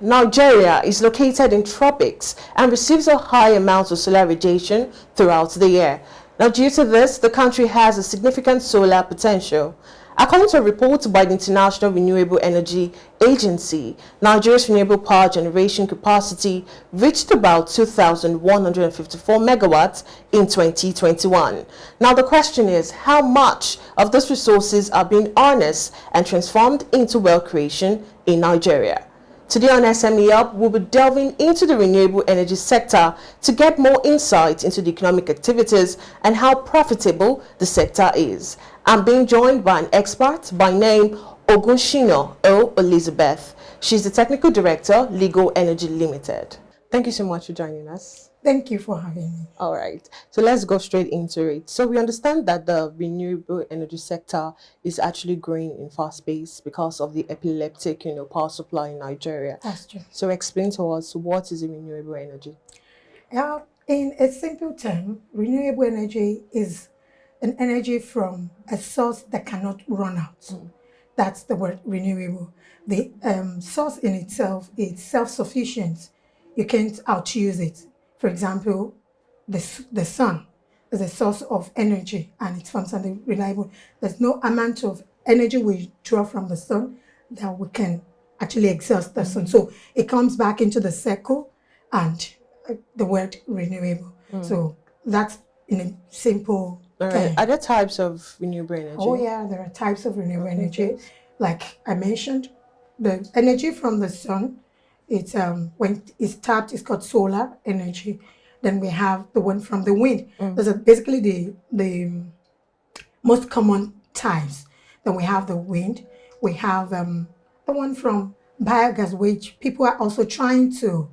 Nigeria is located in tropics and receives a high amount of solar radiation throughout the year. Now, due to this, the country has a significant solar potential. According to a report by the International Renewable Energy Agency, Nigeria's renewable power generation capacity reached about 2,154 megawatts in 2021. Now, the question is, how much of these resources are being harnessed and transformed into wealth creation in Nigeria? Today on SME Up, we'll be delving into the renewable energy sector to get more insight into the economic activities and how profitable the sector is. I'm being joined by an expert by name Ogunshina O. Elizabeth. She's the Technical Director, Legal Energy Limited. Thank you so much for joining us. Thank you for having me. All right, so let's go straight into it. So we understand that the renewable energy sector is actually growing in fast pace because of the epileptic, power supply in Nigeria. That's true. So explain to us, what is renewable energy? In a simple term, renewable energy is an energy from a source that cannot run out. That's the word renewable. The source in itself is self-sufficient. You can't outuse it. For example, the sun is a source of energy and it's functionally reliable. There's no amount of energy we draw from the sun that we can actually exhaust the sun. So it comes back into the circle and the word renewable. So that's in a simple term. Are there types of renewable energy? Oh yeah, there are types of renewable energy. Like I mentioned, the energy from the sun, it's when it's tapped, it's called solar energy. Then we have the one from the wind. Those are basically the most common types. Then we have the wind. We have the one from biogas, which people are also trying to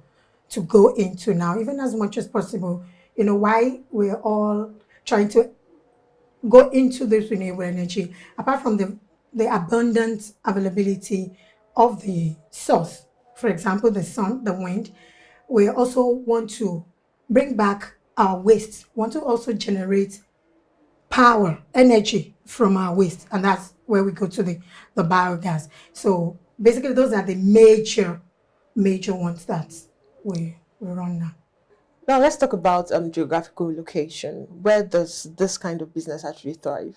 go into now, even as much as possible. You know why we're all trying to go into this renewable energy, apart from the abundant availability of the source. For example, the sun, the wind, we also want to bring back our waste, want to also generate power, energy from our waste. And that's where we go to the biogas. So basically, those are the major ones that we run now. Now, let's talk about geographical location. Where does this kind of business actually thrive?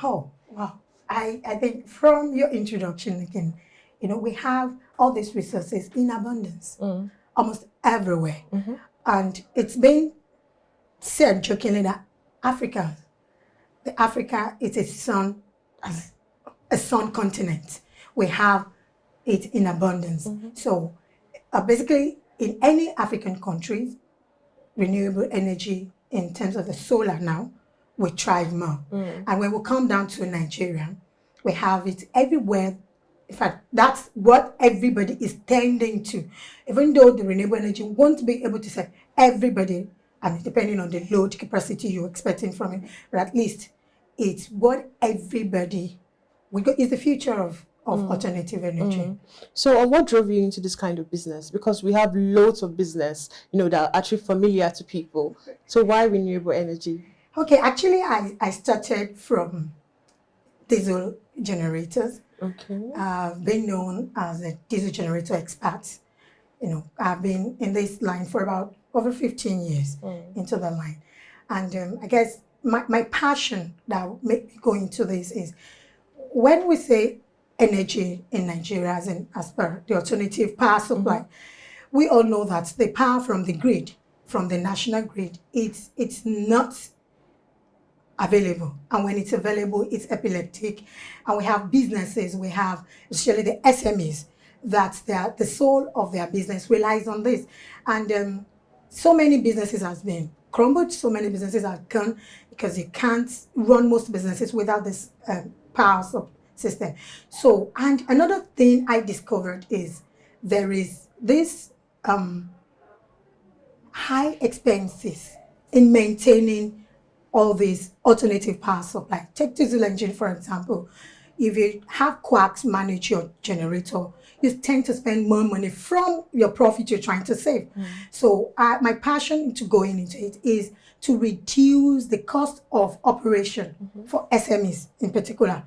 Oh, wow. I think from your introduction again, we have all these resources in abundance, almost everywhere. And it's been said jokingly that Africa is a sun continent. We have it in abundance. So basically, in any African countries, renewable energy in terms of the solar now will thrive more. And when we come down to Nigeria, we have it everywhere. In fact, that's what everybody is tending to. Even though the renewable energy won't be able to serve everybody, and depending on the load capacity you're expecting from it, but at least it's what everybody is the future of alternative energy. So what drove you into this kind of business? Because we have loads of business, that are actually familiar to people. So why renewable energy? Okay, actually, I started from diesel generators. Okay. I've been known as a diesel generator expert. I've been in this line for about over 15 years into the line. And I guess my passion that made me go into this is when we say energy in Nigeria, as per the alternative power supply, we all know that the power from the grid, from the national grid, it's not available. And when it's available, it's epileptic. And we have businesses, we have especially the SMEs, that the soul of their business relies on this. And so many businesses has been crumbled, so many businesses are gone because you can't run most businesses without this power system. So, and another thing I discovered is there is this high expenses in maintaining all these alternative power supply. Take diesel engine, for example. If you have quacks manage your generator, you tend to spend more money from your profit you're trying to save. So my passion to going into it is to reduce the cost of operation for SMEs in particular.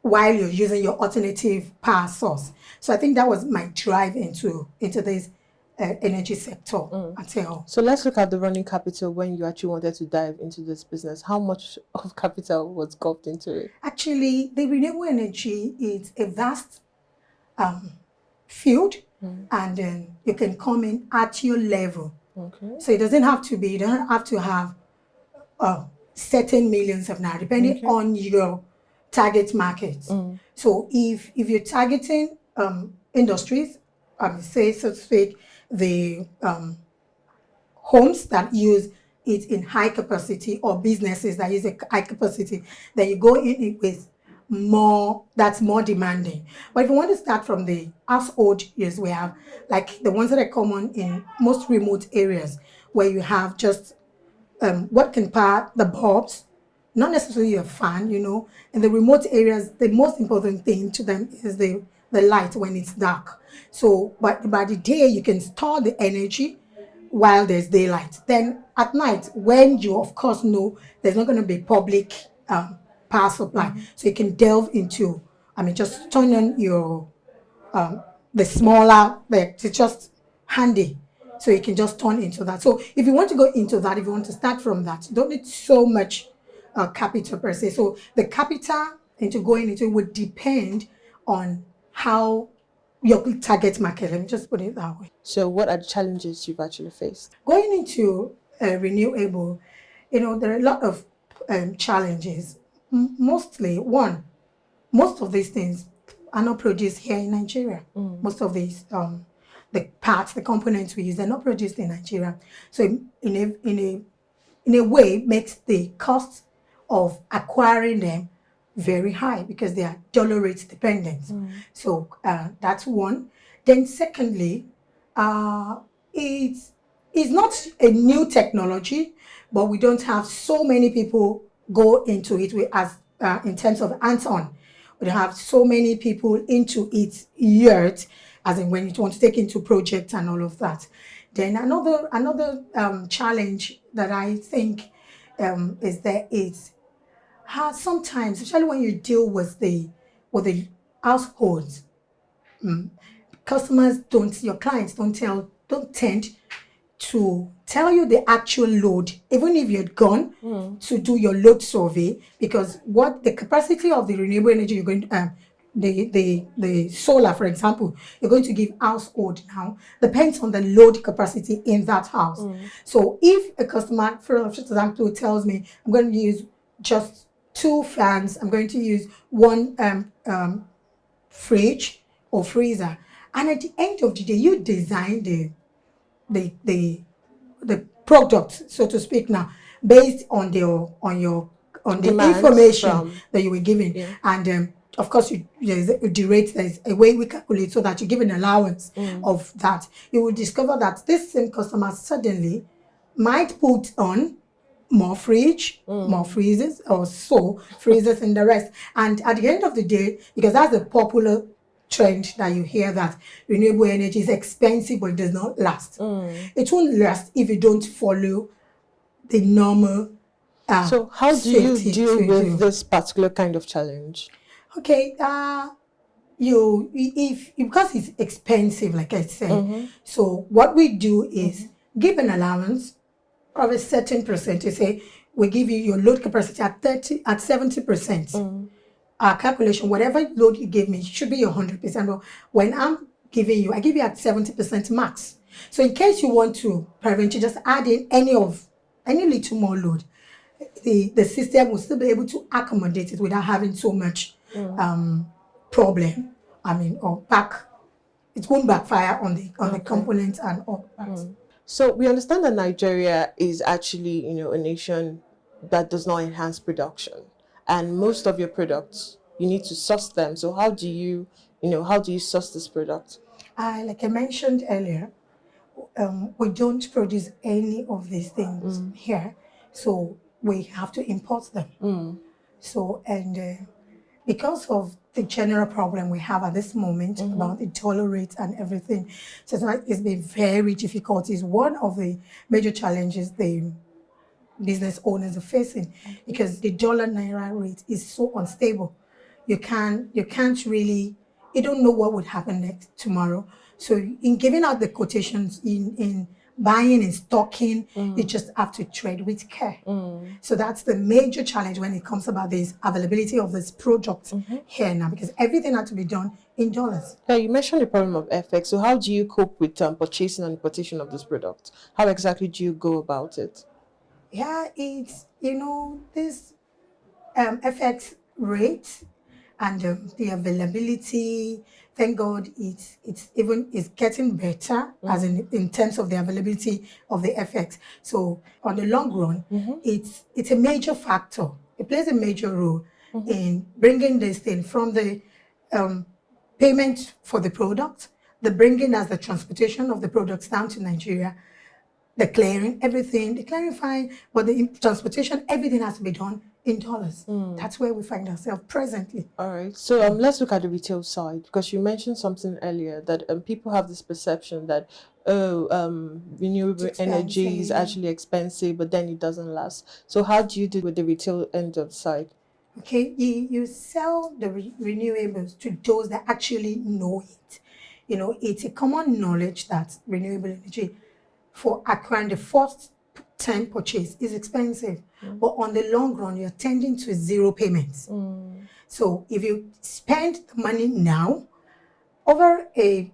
while you're using your alternative power source. So I think that was my drive into this energy sector at all. So let's look at the running capital when you actually wanted to dive into this business. How much of capital was gulped into it? Actually, the renewable energy is a vast field, and then you can come in at your level. Okay. So it doesn't have to be, you don't have to have certain millions of naira, depending on your target markets. So if you're targeting industries, say, so to speak, the homes that use it in high capacity, or businesses that use a high capacity, then you go in it with more, that's more demanding. But if you want to start from the household use, we have like the ones that are common in most remote areas, where you have just what can power the bulbs, not necessarily a fan, In the remote areas, the most important thing to them is the light when it's dark. So, but by the day, you can store the energy while there's daylight. Then at night, when you, of course, know there's not going to be public power supply, so you can delve into, just turn on your, the smaller, it's just handy. So you can just turn into that. So if you want to go into that, if you want to start from that, you don't need so much capital per se. So the capital into going into it would depend on how your target market, let me just put it that way. So what are the challenges you've actually faced? Going into renewable, there are a lot of challenges. Mostly, most of these things are not produced here in Nigeria. Most of these the parts, the components we use, they're not produced in Nigeria. So in a way, makes the cost of acquiring them very high, because they are dollar rate dependent. So that's one. Then secondly, it's not a new technology, but we don't have so many people go into it as in terms of hands-on. We don't have so many people into it yet, as in when you want to take into projects and all of that. Then another challenge that I think is there is how sometimes, especially when you deal with the households, your clients don't tend to tell you the actual load, even if you're gone to do your load survey, because what the capacity of the renewable energy you're going to, the solar, for example, you're going to give household now depends on the load capacity in that house. So if a customer, for example, tells me I'm going to use just 2 fans, I'm going to use 1 fridge or freezer, and at the end of the day, you design the product, so to speak, now based on the Demands information that you were given, Yeah. and of course, there's the rate. There's a way we calculate so that you give an allowance of that. You will discover that this same customer suddenly might put on more fridge, more freezers, or so freezers and the rest. And at the end of the day, because that's a popular trend that you hear, that renewable energy is expensive but it does not last. It won't last if you don't follow the normal So how do you safety deal to with do. this particular kind of challenge? Okay, because it's expensive, like I said, so what we do is give an allowance of a certain percent. To say we give you your load capacity at 70%. Our calculation, whatever load you give me, should be your 100%. But when I'm giving you, I give you at 70% max. So in case you want to prevent, you just add in any little more load, the system will still be able to accommodate it without having so much problem. It won't backfire on the components and all that. So we understand that Nigeria is actually, a nation that does not enhance production, and most of your products you need to source them. So how do you source this product? Like I mentioned earlier, we don't produce any of these things here, so we have to import them. So, and because of the general problem we have at this moment about the dollar rate and everything, so it's been very difficult. It's one of the major challenges the business owners are facing, because the dollar naira rate is so unstable. you can't really, you don't know what would happen next tomorrow. So in giving out the quotations, in buying and stocking, you just have to tread with care. So that's the major challenge when it comes about this availability of this product here now, because everything had to be done in dollars. Yeah, you mentioned the problem of FX. So how do you cope with purchasing and importation of this product? How exactly do you go about it? Yeah, it's, this FX rate and the availability. Thank God, it's getting better as in terms of the availability of the FX. So on the long run, it's a major factor. It plays a major role in bringing this thing from the payment for the product, the bringing as the transportation of the products down to Nigeria, the clearing, everything, the clarifying, but the transportation, everything has to be done in dollars. That's where we find ourselves presently. All right. So let's look at the retail side, because you mentioned something earlier that people have this perception that renewable energy is actually expensive, but then it doesn't last. So how do you do with the retail end of the side? Okay, you sell the renewables to those that actually know it. It's a common knowledge that renewable energy for acquiring the first time purchase is expensive, but on the long run, you're tending to zero payments. So if you spend the money now, over a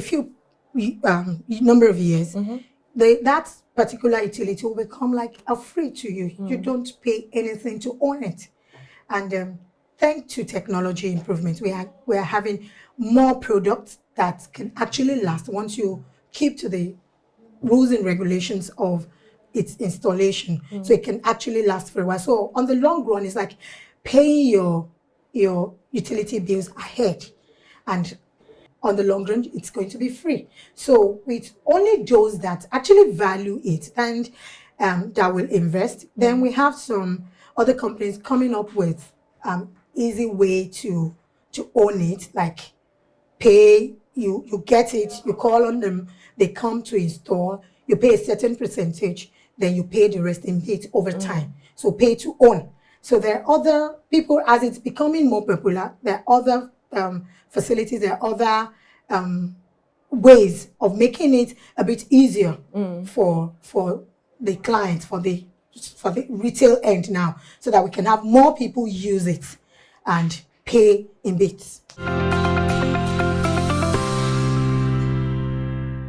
few number of years, that particular utility will become like a free to you. You don't pay anything to own it. And thanks to technology improvements, we are having more products that can actually last once you keep to the rules and regulations of its installation, so it can actually last for a while. So on the long run, it's like paying your utility bills ahead, and on the long run, it's going to be free. So with only those that actually value it and that will invest, then we have some other companies coming up with easy way to own it, like pay, you get it, you call on them, they come to install, you pay a certain percentage, then you pay the rest in bits over time. So pay to own. So there are other people, as it's becoming more popular, there are other facilities, there are other ways of making it a bit easier for the clients, for the retail end now, so that we can have more people use it and pay in bits.